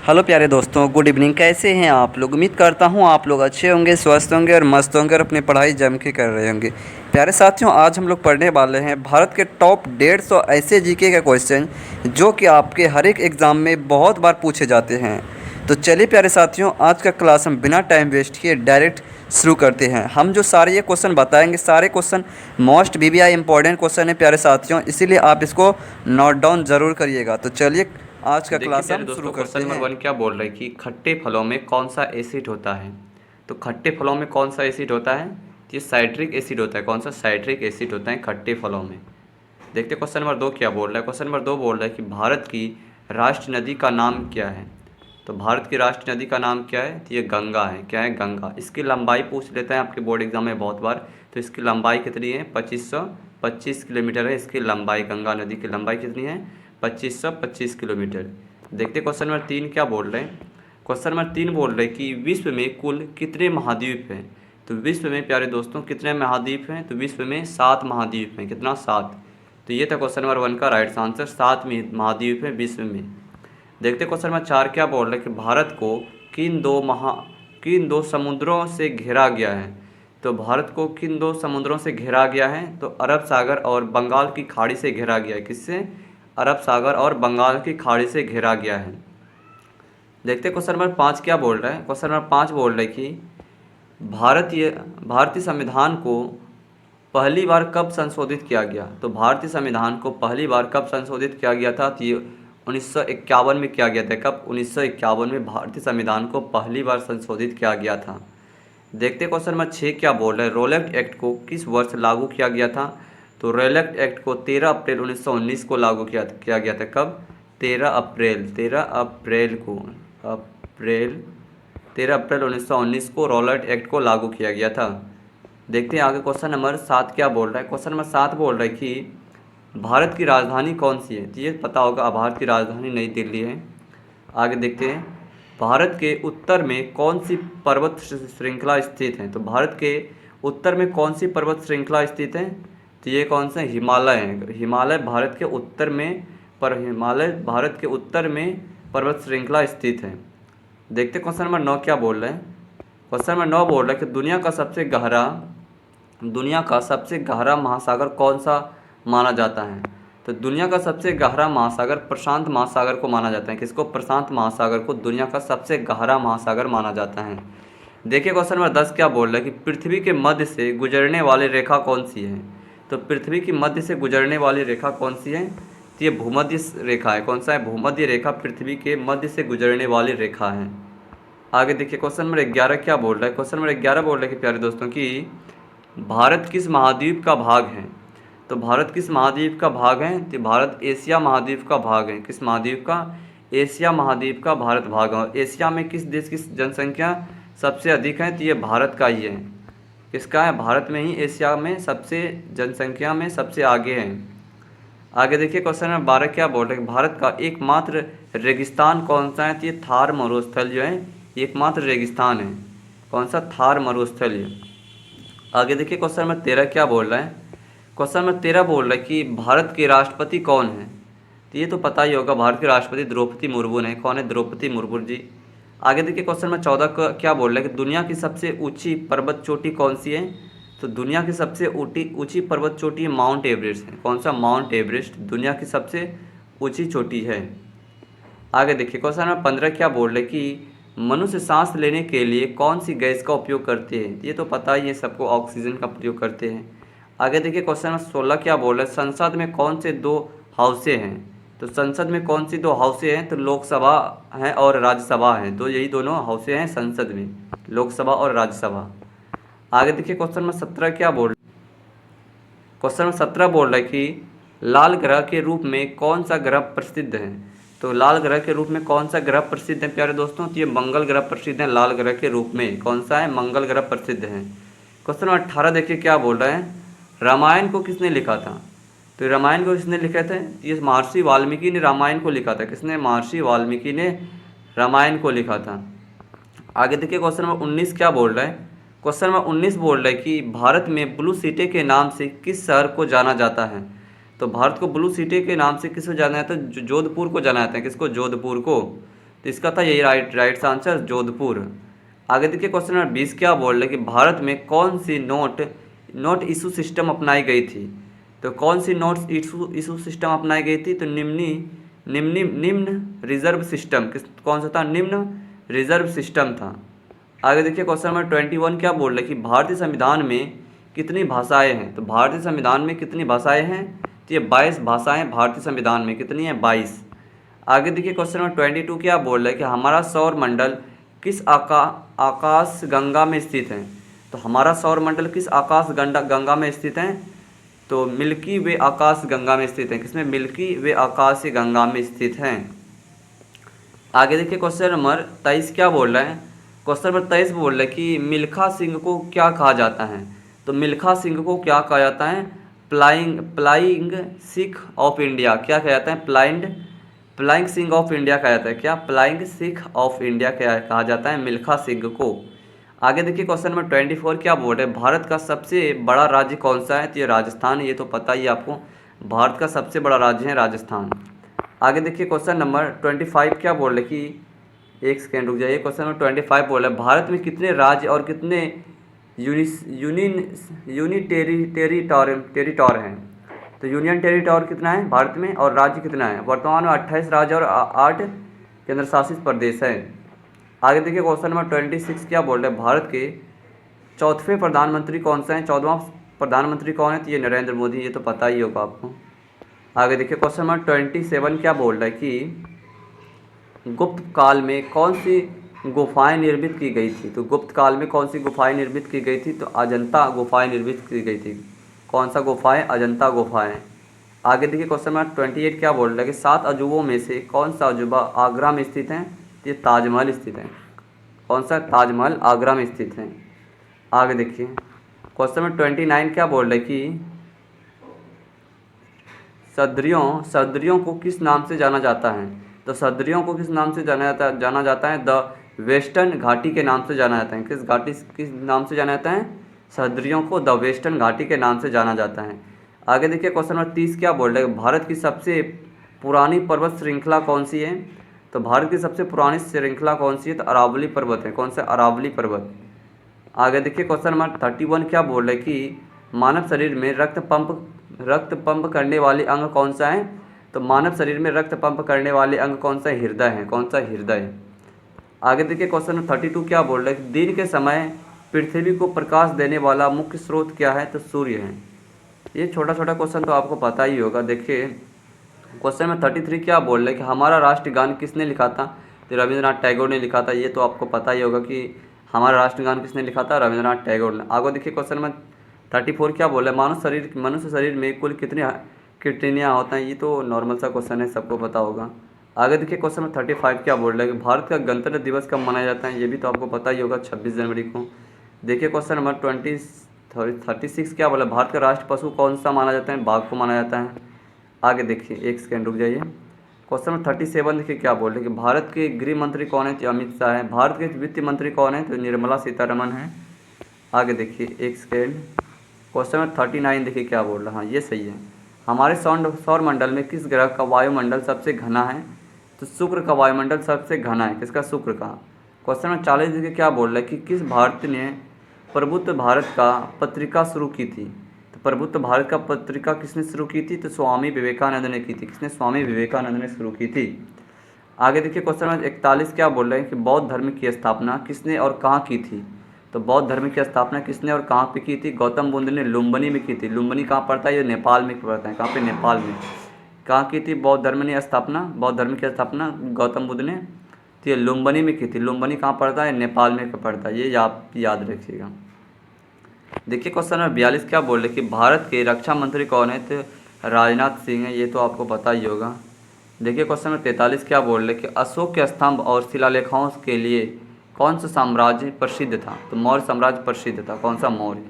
Hello प्यारे दोस्तों, good evening. कैसे हैं आप लोग? उम्मीद करता हूं आप लोग अच्छे होंगे, स्वस्थ होंगे और मस्त होंगे और अपनी पढ़ाई जम के कर रहे होंगे। प्यारे साथियों, आज हम लोग पढ़ने वाले हैं भारत के टॉप 150 ऐसे जीके के क्वेश्चन जो कि आपके हर एक एग्ज़ाम में बहुत बार पूछे जाते हैं। तो चलिए प्यारे साथियों, आज का क्लास हम बिना टाइम वेस्ट किए डायरेक्ट शुरू करते हैं। हम जो सारे ये क्वेश्चन बताएंगे, सारे question most VVI important question है प्यारे साथियों, इसीलिए आप इसको नोट डाउन ज़रूर करिएगा। तो चलिए आज का देखिए क्लास प्यारे हम शुरू दोस्तों, करते क्वेश्चन नंबर हैं। 1 क्या बोल रहा है कि खट्टे फलों में कौन सा एसिड होता है। तो खट्टे फलों में कौन सा एसिड होता है? ये साइट्रिक एसिड होता है। कौन सा साइट्रिक एसिड होता है खट्टे फलों में? देखते क्वेश्चन नंबर 2 क्या बोल रहा है। क्वेश्चन नंबर 2 बोल रहा है कि भारत की राष्ट्रीय नदी का नाम क्या है। तो भारत की राष्ट्रीय नदी का नाम क्या है? तो ये गंगा है। क्या है? गंगा। इसकी लंबाई पूछ लेते हैं आपके बोर्ड एग्जाम में बहुत बार। तो इसकी लंबाई कितनी है? 2525 किलोमीटर है इसकी लंबाई। गंगा नदी की लंबाई कितनी है? 2525 किलोमीटर। देखते क्वेश्चन नंबर 3 क्या बोल रहे हैं। क्वेश्चन नंबर 3 बोल रहे हैं कि विश्व में कुल कितने महाद्वीप हैं। तो विश्व में प्यारे दोस्तों कितने महाद्वीप हैं? तो विश्व में 7 महाद्वीप हैं। कितना? 7। तो ये था क्वेश्चन नंबर 1 का राइट आंसर। 7 महाद्वीप हैं विश्व में। देखते क्वेश्चन नंबर 4 क्या बोल रहे हैं कि भारत को किन दो समुद्रों से घेरा गया है। तो भारत को किन दो समुद्रों से घेरा गया है? तो अरब सागर और बंगाल की खाड़ी से घेरा गया है। किससे? अरब सागर और बंगाल की खाड़ी से घेरा गया है। देखते क्वेश्चन नंबर 5 क्या बोल रहा है। क्वेश्चन नंबर 5 बोल रहा है कि भारतीय संविधान को पहली बार कब संशोधित किया गया। तो भारतीय संविधान को पहली बार कब संशोधित किया गया था? तो ये 1951 में किया गया था। कब? 1951 में भारतीय संविधान को पहली बार संशोधित किया गया था। देखते क्वेश्चन नंबर 6 क्या बोल रहे हैं। रोल एक्ट को किस वर्ष लागू किया गया था। तो रोल एक्ट को 13 अप्रैल 1919 को लागू किया गया था। कब? 13 अप्रैल 1919 को रोल एक्ट को लागू किया गया था। देखते हैं आगे क्वेश्चन नंबर 7 क्या बोल रहा है। क्वेश्चन नंबर 7 बोल रहा है कि भारत की राजधानी कौन सी है। तो ये पता होगा, भारत की राजधानी नई दिल्ली है। आगे देखते हैं, भारत के उत्तर में कौन सी पर्वत श्रृंखला स्थित है। तो भारत के उत्तर में कौन सी पर्वत श्रृंखला स्थित है। तो ये कौन सा? हिमालय है। हिमालय भारत के उत्तर में पर्वत श्रृंखला स्थित है। देखते क्वेश्चन नंबर 9 क्या बोल रहे हैं। क्वेश्चन नंबर 9 बोल रहा है कि दुनिया का सबसे गहरा महासागर कौन सा माना जाता है। तो दुनिया का सबसे गहरा महासागर प्रशांत महासागर को माना जाता है। किसको? प्रशांत महासागर को दुनिया का सबसे गहरा महासागर माना जाता है। देखिए क्वेश्चन नंबर 10 क्या बोल रहा है कि पृथ्वी के मध्य से गुजरने वाली रेखा कौन सी है। तो पृथ्वी की मध्य से गुजरने वाली रेखा कौन सी है। तो ये भूमध्य रेखा है। कौन सा है? भूमध्य रेखा पृथ्वी के मध्य से गुजरने वाली रेखा है। आगे देखिए क्वेश्चन नंबर 11 क्या बोल रहा है। क्वेश्चन नंबर 11 बोल रहा है कि प्यारे दोस्तों कि भारत किस महाद्वीप का भाग है। तो भारत किस महाद्वीप का भाग है। तो भारत एशिया महाद्वीप का भाग है। किस महाद्वीप का? एशिया महाद्वीप का भारत भाग है। एशिया में किस देश की जनसंख्या सबसे अधिक है। तो ये भारत का ही है। किसका है? भारत में ही एशिया में सबसे जनसंख्या में सबसे आगे है। आगे देखिए क्वेश्चन नंबर 12 क्या बोल रहे हैं। भारत का एकमात्र रेगिस्तान कौन सा है। तो ये थार मरुस्थल जो है एकमात्र रेगिस्तान है। कौन सा? थार मरुस्थल है। आगे देखिए क्वेश्चन नंबर 13 क्या बोल रहा है। क्वेश्चन नंबर 13 बोल रहा है कि भारत के राष्ट्रपति कौन है। तो ये तो पता ही होगा, भारत के राष्ट्रपति द्रौपदी मुर्मू है। कौन है? द्रौपदी मुर्मू जी। आगे देखिए क्वेश्चन नंबर 14 का क्या बोल रहा है कि दुनिया की सबसे ऊंची पर्वत चोटी कौन सी है। तो दुनिया की सबसे ऊंची पर्वत चोटी माउंट एवरेस्ट है। कौन सा? माउंट एवरेस्ट दुनिया की सबसे ऊंची चोटी है। आगे देखिए क्वेश्चन नंबर 15 क्या बोल रहे हैं कि मनुष्य सांस लेने के लिए कौन सी गैस का उपयोग करते हैं। ये तो पता ही है सबको, ऑक्सीजन का प्रयोग करते हैं। आगे देखिए क्वेश्चन नंबर 16 क्या बोल रहे हैं। संसद में कौन से दो हाउसे हैं। तो संसद में कौन सी दो हाउसे हैं। तो लोकसभा है और राज्यसभा है। तो यही दोनों हाउसे हैं संसद में, लोकसभा और राज्यसभा। आगे देखिए क्वेश्चन नंबर 17 क्या बोल रहे हैं। क्वेश्चन नंबर 17 बोल रहा है कि लाल ग्रह के रूप में कौन सा ग्रह प्रसिद्ध है। तो लाल ग्रह के रूप में कौन सा ग्रह प्रसिद्ध है प्यारे दोस्तों। तो ये मंगल ग्रह प्रसिद्ध है। लाल ग्रह के रूप में कौन सा है? मंगल ग्रह प्रसिद्ध है। क्वेश्चन नंबर 18 देखिए क्या बोल रहे हैं। रामायण को किसने लिखा था। तो रामायण को किसने लिखा था। ये महर्षि वाल्मीकि ने रामायण को लिखा था। किसने? महर्षि वाल्मीकि ने रामायण को लिखा था। आगे देखिए क्वेश्चन नंबर 19 क्या बोल रहा है। क्वेश्चन नंबर 19 बोल रहा है कि भारत में ब्लू सिटी के नाम से किस शहर को जाना जाता है। तो भारत को ब्लू सिटी के नाम से किसको जाना जाता है। जोधपुर को जाना जाता है। किसको? जोधपुर को। तो इसका था यही राइट आंसर जोधपुर। आगे देखिए क्वेश्चन नंबर 20 क्या बोल रहे हैं कि भारत में कौन सी नोट इशू सिस्टम अपनाई गई थी। तो कौन सी नोट इशू सिस्टम अपनाई गई थी। तो निम्न रिजर्व सिस्टम कौन सा था, निम्न रिजर्व सिस्टम था। आगे देखिए क्वेश्चन नंबर 21 क्या बोल रहे हैं कि भारतीय संविधान में कितनी भाषाएं हैं। तो भारतीय संविधान में कितनी भाषाएं हैं। तो ये 22 भाषाएं भारतीय संविधान में कितनी है, 22। आगे देखिए क्वेश्चन नंबर 22 क्या बोल रहा है कि हमारा सौर मंडल किस आकाश गंगा में स्थित है। तो हमारा सौर मंडल किस आकाश गंगा में स्थित है। तो मिल्की वे आकाश गंगा में स्थित है। किसमें, मिल्की वे आकाश गंगा में स्थित हैं। आगे देखिए क्वेश्चन नंबर 23 क्या बोल रहा है। क्वेश्चन नंबर 23 बोल रहा है कि मिल्खा सिंह को क्या कहा जाता है। तो मिल्खा सिंह को क्या कहा जाता है, फ्लाइंग सिख ऑफ इंडिया। क्या कहा जाता है, फ्लाइंग सिंह ऑफ इंडिया कहा जाता है। क्या, फ्लाइंग सिख ऑफ इंडिया कहा जाता है मिल्खा सिंह को। आगे देखिए क्वेश्चन नंबर 24 क्या बोल रहे हैं, भारत का सबसे बड़ा राज्य कौन सा है। तो ये राजस्थान है, ये तो पता ही है आपको, भारत का सबसे बड़ा राज्य है राजस्थान। आगे देखिए क्वेश्चन नंबर 25 क्या बोल रहे कि एक सेकेंड रुक जाइए। क्वेश्चन नंबर 25 बोल रहे हैं भारत में कितने राज्य और कितने टेरिटोर हैं। तो यूनियन टेरिटोर कितना है भारत में और राज्य कितना है। वर्तमान में 28 राज्य और 8 केंद्र शासित प्रदेश है। आगे देखिए क्वेश्चन नंबर 26 क्या बोल रहे हैं, भारत के 4वें प्रधानमंत्री कौन सा है। 14वां प्रधानमंत्री कौन है। तो ये नरेंद्र मोदी, ये तो पता ही होगा आपको। आगे देखिए क्वेश्चन नंबर 27 क्या बोल रहा है कि गुप्त काल में कौन सी गुफाएं निर्मित की गई थी। तो गुप्त काल में कौन सी गुफाएं निर्मित की गई थी। तो अजंता गुफाएं निर्मित की गई थी। कौन सा गुफाएं, अजंता गुफाएं। आगे देखिए क्वेश्चन नंबर 28 क्या बोल रहा है कि 7 अजूबों में से कौन सा अजूबा आगरा में स्थित है। ये ताजमहल स्थित है। कौन सा, ताजमहल आगरा में स्थित है। आगे देखिए क्वेश्चन नंबर 29 क्या बोल रहे हैं कि सदरियों को किस नाम से जाना जाता है। तो सदरियों को किस नाम से जाना जाता है, द वेस्टर्न घाटी के नाम से जाना जाता है। किस नाम से जाना जाता है, सदरियों को द वेस्टर्न घाटी के नाम से जाना जाता है। आगे देखिए क्वेश्चन नंबर 30 क्या बोल रहे हैं, भारत की सबसे पुरानी पर्वत श्रृंखला कौन सी है। तो भारत की सबसे पुरानी श्रृंखला कौन सी है। तो अरावली पर्वत है। कौन सा, अरावली पर्वत। आगे देखिए क्वेश्चन नंबर 31 क्या बोल रहे हैं कि मानव शरीर में रक्त पंप करने वाले अंग कौन सा है। तो मानव शरीर में रक्त पंप करने वाले अंग कौन सा, हृदय है। कौन सा, हृदय। आगे देखिए क्वेश्चन नंबर 32 क्या बोल रहे हैं, दिन के समय पृथ्वी को प्रकाश देने वाला मुख्य स्रोत क्या है। तो सूर्य है। ये छोटा छोटा क्वेश्चन तो आपको पता ही होगा। देखिए क्वेश्चन नंबर 33 क्या बोल रहे हैं कि हमारा राष्ट्रगान किसने लिखा था। तो रविंद्रनाथ टैगोर ने लिखा था। ये तो आपको पता ही होगा कि हमारा राष्ट्रगान किसने लिखा था, रविंद्रनाथ टैगोर ने। आगे देखिए क्वेश्चन नंबर 34 क्या बोल रहे हैं, मनुष्य शरीर में कुल कितनी किडनियाँ होता हैं। ये तो नॉर्मल सा क्वेश्चन है, सबको पता होगा। आगे देखिए क्वेश्चन नंबर 35 क्या बोल रहे हैं कि भारत का गणतंत्र दिवस कब मनाया जाता है। ये भी तो आपको पता ही होगा, 26 जनवरी को। देखिए क्वेश्चन नंबर 36 क्या बोला, भारत का राष्ट्र पशु कौन सा माना जाता है, बाघ को माना जाता है। आगे देखिए एक सेकेंड रुक जाइए। क्वेश्चन नंबर 37 देखिए क्या बोल रहे हैं कि भारत के गृह मंत्री कौन है। तो अमित शाह है। भारत के वित्त मंत्री कौन है। तो निर्मला सीतारमण है। आगे देखिए एक सेकेंड। क्वेश्चन नंबर 39 देखिए क्या बोल रहा है, हाँ ये सही है। हमारे सौर मंडल में किस ग्रह का वायुमंडल सबसे घना है। तो शुक्र का वायुमंडल सबसे घना है। किसका, शुक्र का। क्वेश्चन नंबर 40 देखिए क्या बोल रहा है कि किस भारतीय ने प्रबुद्ध भारत का पत्रिका शुरू की थी। तो प्रबुद्ध भारत का पत्रिका किसने शुरू की थी। तो स्वामी विवेकानंद ने की थी। किसने, स्वामी विवेकानंद ने शुरू की थी। आगे देखिए क्वेश्चन नंबर 41 क्या बोल रहे हैं कि बौद्ध धर्म की स्थापना किसने और कहाँ की थी। तो बौद्ध धर्म की स्थापना किसने और कहाँ पे की थी। गौतम बुद्ध ने लुम्बिनी में की थी। लुम्बिनी कहाँ पड़ता है, ये नेपाल में पड़ता है। कहाँ पे, नेपाल में। कहाँ की थी बौद्ध धर्म की स्थापना गौतम बुद्ध ने। तो ये लुम्बिनी में की थी। लुम्बिनी कहाँ पड़ता है, नेपाल में पड़ता है। ये आप याद रखिएगा। देखिए क्वेश्चन नंबर 42 क्या बोल रहे कि भारत के रक्षा मंत्री कौन है। तो राजनाथ सिंह है। ये तो आपको पता ही होगा। देखिए क्वेश्चन नंबर 43 क्या बोल रहे कि अशोक के स्तंभ और शिलालेखों के लिए कौन सा साम्राज्य प्रसिद्ध था। तो मौर्य साम्राज्य प्रसिद्ध था। कौन सा, मौर्य।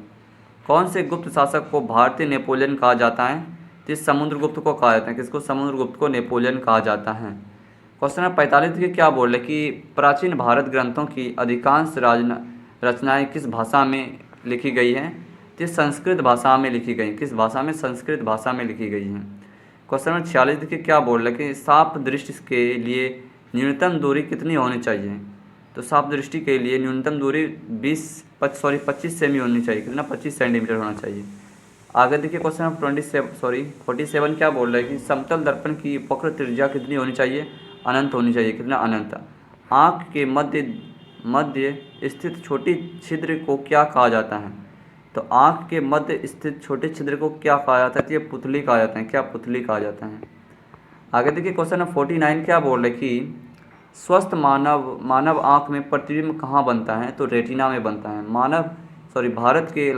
कौन से गुप्त शासक को भारतीय नेपोलियन कहा जाता है। तो समुद्रगुप्त को कहा जाता है। किसको, समुद्रगुप्त को नेपोलियन कहा जाता है। क्वेश्चन नंबर 45 के क्या बोल रहे कि प्राचीन भारत ग्रंथों की अधिकांश रचनाएं किस भाषा में लिखी गई हैं। तो संस्कृत भाषा में लिखी गई। किस भाषा में, संस्कृत भाषा में लिखी गई हैं। क्वेश्चन नंबर 46 देखिए क्या बोल रहे कि साफ दृष्टि के लिए न्यूनतम दूरी कितनी होनी चाहिए? तो साफ दृष्टि के लिए न्यूनतम दूरी 25 सेमी होनी चाहिए। कितना? 25 सेंटीमीटर होना चाहिए। आगे देखिए क्वेश्चन नंबर 47 क्या बोल रहा है कि समतल दर्पण की वक्र त्रिज्या कितनी होनी चाहिए? अनंत होनी चाहिए। कितना? अनंत। आँख के मध्य मध्य स्थित छोटी छिद्र को क्या कहा जाता है? तो आँख के मध्य स्थित छोटे छिद्र को क्या कहा जाता है? तो ये पुतली कहा जाता है। क्या? पुतली कहा जाता है। आगे देखिए क्वेश्चन नंबर 49 क्या बोल रहे हैं कि स्वस्थ मानव आँख में प्रतिबिंब कहाँ बनता है? तो रेटिना में बनता है। भारत के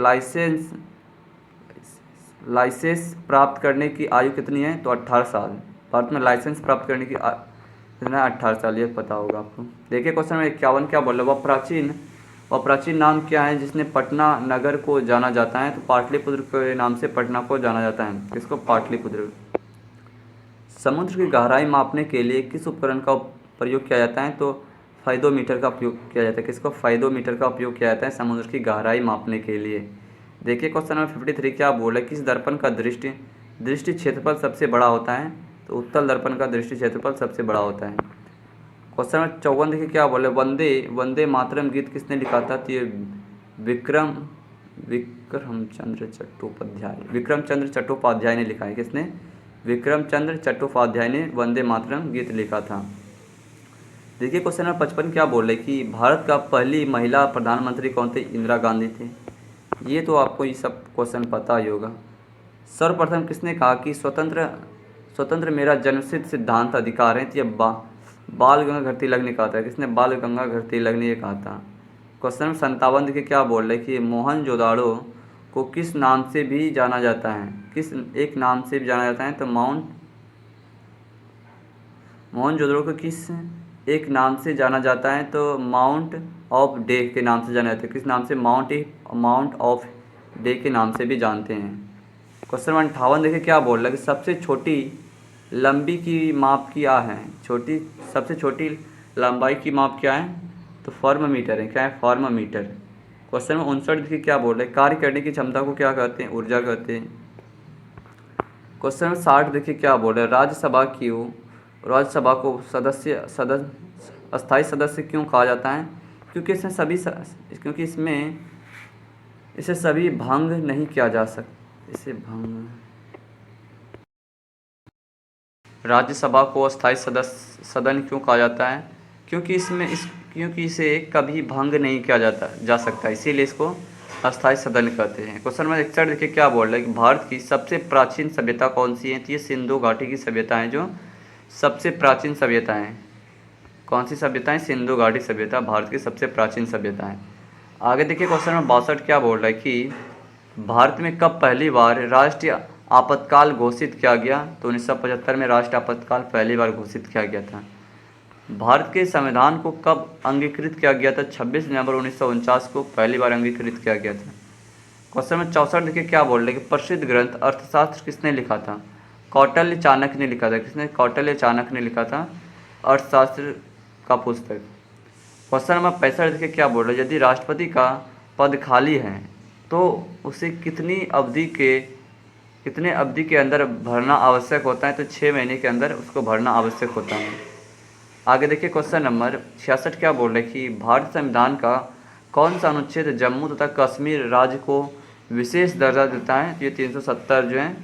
लाइसेंस प्राप्त करने की आयु कितनी है? तो 18 साल। भारत में लाइसेंस प्राप्त करने की कितना है? 18 साल। ये पता होगा आपको। देखिए क्वेश्चन नंबर 51 क्या बोल रहा है? वह प्राचीन नाम क्या है जिसने पटना नगर को जाना जाता है? तो पाटलिपुत्र के नाम से पटना को जाना जाता है। किसको? पाटलिपुत्र। समुद्र की गहराई मापने के लिए किस उपकरण का प्रयोग किया जाता है? तो फाइडोमीटर का उपयोग किया जाता है। किसको? फाइडोमीटर का उपयोग किया जाता है समुद्र की गहराई मापने के लिए। देखिए क्वेश्चन नंबर 53 क्या बोल रहा है? किस दर्पण का दृष्टि क्षेत्रफल सबसे बड़ा होता है? तो उत्तल दर्पण का दृष्टि क्षेत्रफल सबसे बड़ा होता है। क्वेश्चन नंबर 54 देखिए क्या बोले? वंदे मातरम गीत किसने लिखा था? तो ये विक्रम चंद्र चट्टोपाध्याय ने लिखा है। किसने? विक्रम चंद्र चट्टोपाध्याय ने वंदे मातरम गीत लिखा था। देखिए क्वेश्चन नंबर 55 क्या बोल रहे कि भारत का पहली महिला प्रधानमंत्री कौन थे? इंदिरा गांधी थे। ये तो आपको ये सब क्वेश्चन पता ही होगा। सर्वप्रथम किसने कहा कि स्वतंत्र मेरा जन्मसिद्ध सिद्धांत अधिकार है? तो ये बाल गंगाधर तिलक ने कहा था। किसने? बाल गंगाधर तिलक ने ये कहा था। क्वेश्चन नंबर 57 के क्या बोल रहे कि मोहनजोदाड़ो को किस नाम से भी जाना जाता है? किस एक नाम से भी जाना जाता है? तो मोहनजोदड़ो को किस एक नाम से जाना जाता है? तो माउंट ऑफ डे के नाम से जाना जाता है। किस नाम से? माउंट ऑफ डे के नाम से भी जानते हैं। क्वेश्चन नंबर 58 देखिए क्या बोल रहा है कि सबसे छोटी लंबी की माप क्या है? सबसे छोटी लंबाई की माप क्या है? तो फॉर्ममीटर है। क्या है? फॉर्ममीटर। क्वेश्चन नंबर 59 देखिए क्या बोल रहे हैं? कार्य करने की क्षमता को क्या कहते हैं? ऊर्जा कहते हैं। क्वेश्चन नंबर 60 देखिए क्या बोल रहे हैं? राज्यसभा को अस्थायी सदस्य क्यों कहा जाता है? क्योंकि इसे सभी भंग नहीं किया जा सकता। राज्यसभा को अस्थायी सदन क्यों कहा जाता है? क्योंकि इसे कभी भंग नहीं किया जा सकता, इसीलिए इसको अस्थायी सदन कहते हैं। क्वेश्चन नंबर 61 देखिए क्या बोल रहे हैं कि भारत की सबसे प्राचीन सभ्यता कौन सी है? तो ये सिंधु घाटी की सभ्यता है जो सबसे प्राचीन सभ्यता है। कौन सी सभ्यता है? सिंधु घाटी सभ्यता भारत की सबसे प्राचीन सभ्यता है। आगे देखिए क्वेश्चन नंबर 62 क्या बोल रहा है कि भारत में कब पहली बार राष्ट्रीय आपातकाल घोषित किया गया? तो 1975 में राष्ट्रीय आपातकाल पहली बार घोषित किया गया था। भारत के संविधान को कब अंगीकृत किया गया था? 26 नवंबर 1949 को पहली बार अंगीकृत किया गया था। क्वेश्चन नंबर 64 देखिए क्या बोल रहे हैं कि प्रसिद्ध ग्रंथ अर्थशास्त्र किसने लिखा था? कौटिल्य चाणक्य ने लिखा था। किसने? कौटिल्य चाणक्य ने लिखा था अर्थशास्त्र का पुस्तक। क्वेश्चन नंबर 65 देखिए क्या बोल रहे हैं? यदि राष्ट्रपति का पद खाली है तो उसे कितने अवधि के अंदर भरना आवश्यक होता है? तो 6 महीने के अंदर उसको भरना आवश्यक होता है। आगे देखिए क्वेश्चन नंबर 66 क्या बोल रहे हैं कि भारत संविधान का कौन सा अनुच्छेद जम्मू तथा कश्मीर राज्य को विशेष दर्जा देता है? तो ये 370 जो है,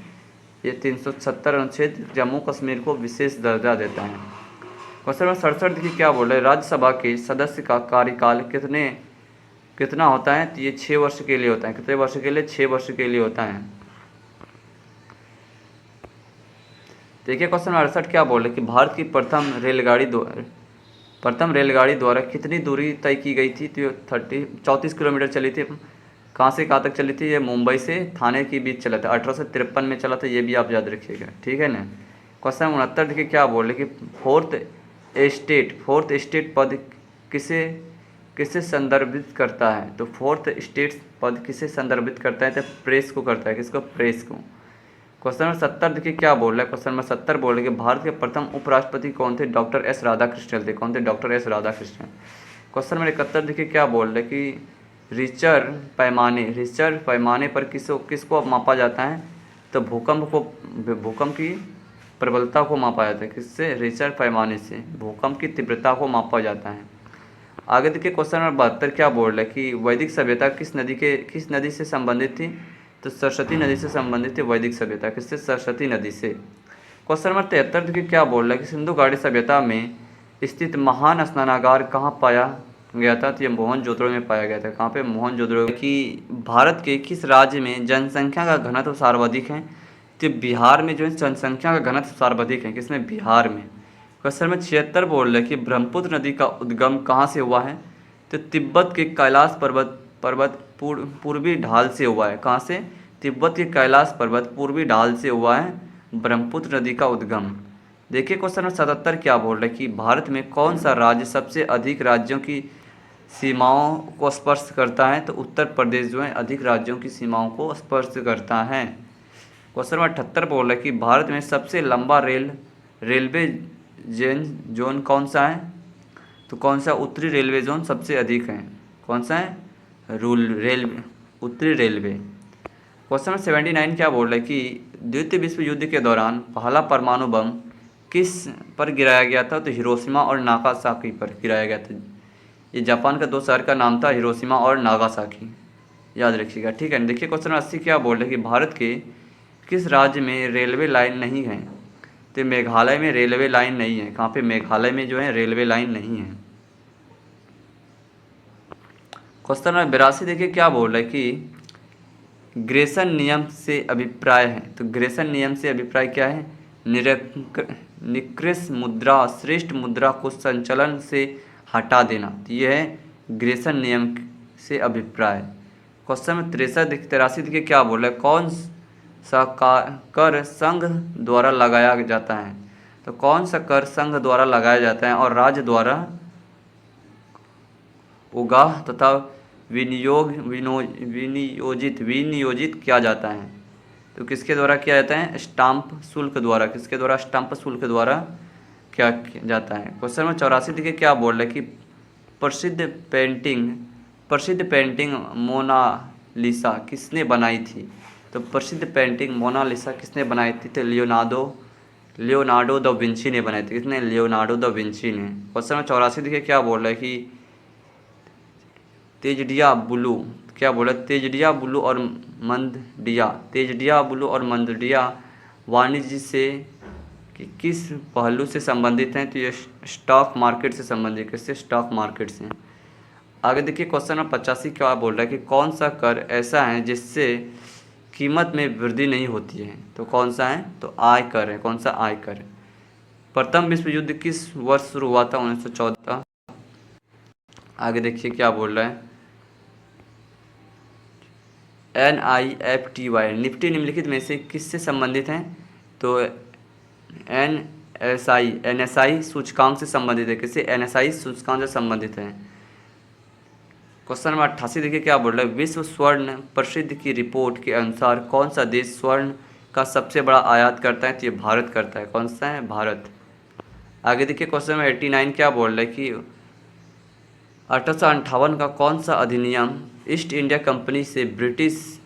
ये 370 अनुच्छेद जम्मू कश्मीर को विशेष दर्जा देता है। क्वेश्चन नंबर 67 देखिए क्या बोल रहे हैं? राज्यसभा के सदस्य का कार्यकाल कितना होता है? तो ये 6 वर्ष के लिए होता है। कितने वर्ष के लिए? 6 वर्ष के लिए होता है। देखिए क्वेश्चन नंबर 68 क्या बोल रहे कि भारत की प्रथम रेलगाड़ी द्वारा कितनी दूरी तय की गई थी? तो 34 किलोमीटर चली थी। कहाँ से कहाँ तक चली थी? ये मुंबई से थाने के बीच चला था। 1853 में चला था। ये भी आप याद रखिएगा, ठीक है ना। क्वेश्चन 69 देखिए क्या बोल रहे कि फोर्थ एस्टेट पद किसे संदर्भित करता है? तो फोर्थ एस्टेट पद किसे संदर्भित करता है? तो प्रेस को करता है। किसको? प्रेस को। क्वेश्चन नंबर 70 देखिए क्या बोल रहा है? क्वेश्चन नंबर 70 बोल रहे कि भारत के प्रथम उपराष्ट्रपति कौन थे? डॉक्टर एस राधाकृष्णन थे। कौन थे? Doctor S Radhakrishnan. Question number 71 देखिए क्या बोल रहे कि रिचर पैमाने पर किसको मापा जाता है? तो भूकंप की प्रबलता को मापा जाता है, किससे? रिचर पैमाने से। भूकंप की तीव्रता को मापा जाता है। आगे देखिए क्वेश्चन नंबर 72 क्या बोल रहा है कि वैदिक सभ्यता किस नदी से संबंधित थी? तो सरस्वती नदी से संबंधित थी वैदिक सभ्यता। किससे? सरस्वती नदी से। क्वेश्चन नंबर 73 देखिए क्या बोल रहा है कि सिंधु घाटी सभ्यता में स्थित महान स्नानागार कहाँ पाया गया था? तो ये मोहनजोदड़ो में पाया गया था। कहाँ पे? मोहनजोदड़ो। कि भारत के किस राज्य में जनसंख्या का घनत्व सर्वाधिक है? तो बिहार में जो है जनसंख्या का घनत्व सर्वाधिक है। किसमें? बिहार में। क्वेश्चन में 76 बोल रहे हैं कि ब्रह्मपुत्र नदी का उद्गम कहाँ से हुआ है? तो तिब्बत के कैलाश पर्वत पूर्वी ढाल से हुआ है। कहाँ से? तिब्बत के कैलाश पर्वत पूर्वी ढाल से हुआ है ब्रह्मपुत्र नदी का उद्गम। देखिए क्वेश्चन नंबर 77 क्या बोल रहे हैं कि भारत में कौन सा राज्य सबसे अधिक राज्यों की सीमाओं को स्पर्श करता है? तो उत्तर प्रदेश जो है अधिक राज्यों की सीमाओं को स्पर्श करता है। क्वेश्चन नंबर 78 बोल रहा है कि भारत में सबसे लंबा रेलवे जोन कौन सा है? तो कौन सा? उत्तरी रेलवे जोन सबसे अधिक है। कौन सा है? उत्तरी रेलवे। क्वेश्चन नंबर 79 क्या बोल रहा है कि द्वितीय विश्व युद्ध के दौरान पहला परमाणु बम किस पर गिराया गया था? तो हिरोशिमा और नागासाकी पर गिराया गया था। ये जापान का 2 शहर का नाम था, हिरोशिमा और नागासाकी, याद रखिएगा। ठीक है। देखिए क्वेश्चन नंबर 80 क्या बोल रहे हैं कि भारत के किस राज्य में रेलवे लाइन नहीं है? तो मेघालय में रेलवे लाइन नहीं है। कहाँ पे? मेघालय में जो है रेलवे लाइन नहीं है। क्वेश्चन नंबर 82 देखिए क्या बोल रहा है कि ग्रेसन नियम से अभिप्राय है। तो ग्रेसन नियम से अभिप्राय क्या है? निकृष्ट मुद्रा श्रेष्ठ मुद्रा को संचलन से हटा देना। तो यह है ग्रेसन नियम से अभिप्राय। क्वेश्चन में 83 देखिए क्या बोल रहा है, कौन सा कर संघ द्वारा लगाया जाता है? तो कौन सा कर संघ द्वारा लगाया जाता है और राज्य द्वारा उगाह तथा विनियोजित किया जाता है? तो किसके द्वारा किया जाता है? स्टाम्प शुल्क द्वारा। किसके द्वारा? स्टाम्प शुल्क द्वारा क्या किया जाता है। क्वेश्चन नंबर 84 देखिए क्या बोल रहा है कि प्रसिद्ध पेंटिंग मोनालिसा किसने बनाई थी? तो प्रसिद्ध पेंटिंग मोनालिसा किसने बनाई थी? तो लियोनार्डो दा विंची ने बनाई थी। किसने? लियोनार्डो दा विंची ने। क्वेश्चन नंबर 84 देखिए क्या बोल रहा है कि तेजडिया बुलू क्या बोला? तेजडिया बुलू और मंदडिया वाणिज्य से किस पहलू से संबंधित हैं? तो ये स्टॉक मार्केट से संबंधित। किससे? स्टॉक मार्केट से। आगे देखिए क्वेश्चन नंबर 85 क्या बोल रहा है कि कौन सा कर ऐसा है जिससे कीमत में वृद्धि नहीं होती है? तो कौन सा है? तो आय कर है। कौन सा? आय कर। प्रथम विश्व युद्ध किस वर्ष शुरू हुआ था? 1914। आगे देखिए क्या बोल रहा है, NIFTY निफ्टी निम्नलिखित में से किससे संबंधित हैं? तो NSI सूचकांक से संबंधित है। किससे? NSI सूचकांक से संबंधित है। क्वेश्चन नंबर 88 देखिए क्या बोल रहा है, विश्व स्वर्ण प्रसिद्ध की रिपोर्ट के अनुसार कौन सा देश स्वर्ण का सबसे बड़ा आयात करता है? तो ये भारत करता है। कौन सा है? भारत। आगे देखिए क्वेश्चन नंबर 89 क्या बोल रहा है कि 1858 का कौन सा अधिनियम ईस्ट इंडिया कंपनी से ब्रिटिश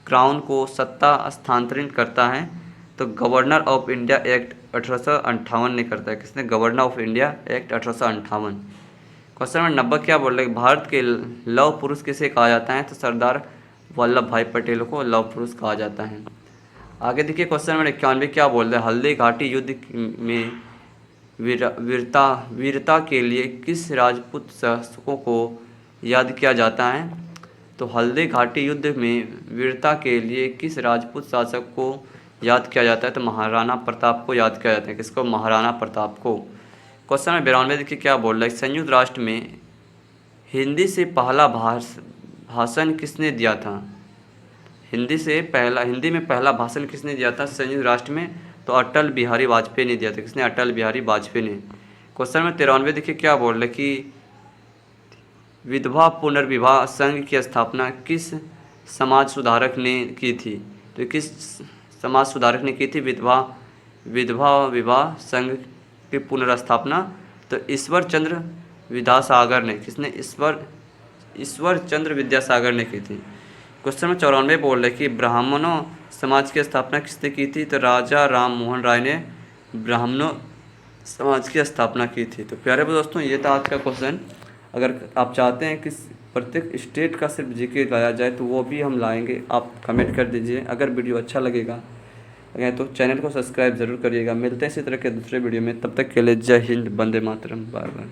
क्राउन को सत्ता स्थानांतरित करता है? तो गवर्नर ऑफ इंडिया एक्ट 1858 ने करता है। किसने? Governor of India act 1858। Question number 90 क्या बोल रहे हैं, भारत के लौह पुरुष किसे कहा जाता है? तो सरदार वल्लभ भाई पटेल को लौह पुरुष कहा जाता है। आगे देखिए क्वेश्चन नंबर 91 क्या बोल रहे हैं, हल्दी घाटी युद्ध में वीरता के लिए किस राजपूत शासकों को याद किया जाता है? तो हल्दी घाटी युद्ध में वीरता के लिए किस राजपूत शासक को याद किया जाता है? तो महाराणा प्रताप को याद किया जाता है। किसको? महाराणा प्रताप को। क्वेश्चन नंबर 92 देखिए क्या बोल रहा है, संयुक्त राष्ट्र में हिंदी से पहला भाषण किसने दिया था? हिंदी में पहला भाषण किसने दिया था संयुक्त राष्ट्र में? तो अटल बिहारी वाजपेयी ने दिया था। किसने? अटल बिहारी वाजपेयी ने। क्वेश्चन नंबर 93 देखिए क्या बोल रहे कि विधवा पुनर्विवाह संघ की स्थापना किस समाज सुधारक ने की थी? तो किस समाज सुधारक ने की थी विधवा विवाह संघ की पुनर्स्थापना? तो ईश्वर चंद्र विद्यासागर ने। किसने? ईश्वर चंद्र विद्यासागर ने की थी। क्वेश्चन नंबर 94 बोल रहे कि ब्राह्मणों समाज की स्थापना किसने की थी? तो राजा राम मोहन राय ने ब्राह्मणों समाज की स्थापना की थी। तो प्यारे दोस्तों, ये था आज का क्वेश्चन। अगर आप चाहते हैं कि प्रत्येक स्टेट का सिर्फ जीके लाया जाए तो वो भी हम लाएंगे, आप कमेंट कर दीजिए। अगर वीडियो अच्छा लगेगा तो चैनल को सब्सक्राइब ज़रूर करिएगा। मिलते हैं इसी तरह के दूसरे वीडियो में, तब तक के लिए जय हिंद, वंदे मातरम, बाय बाय।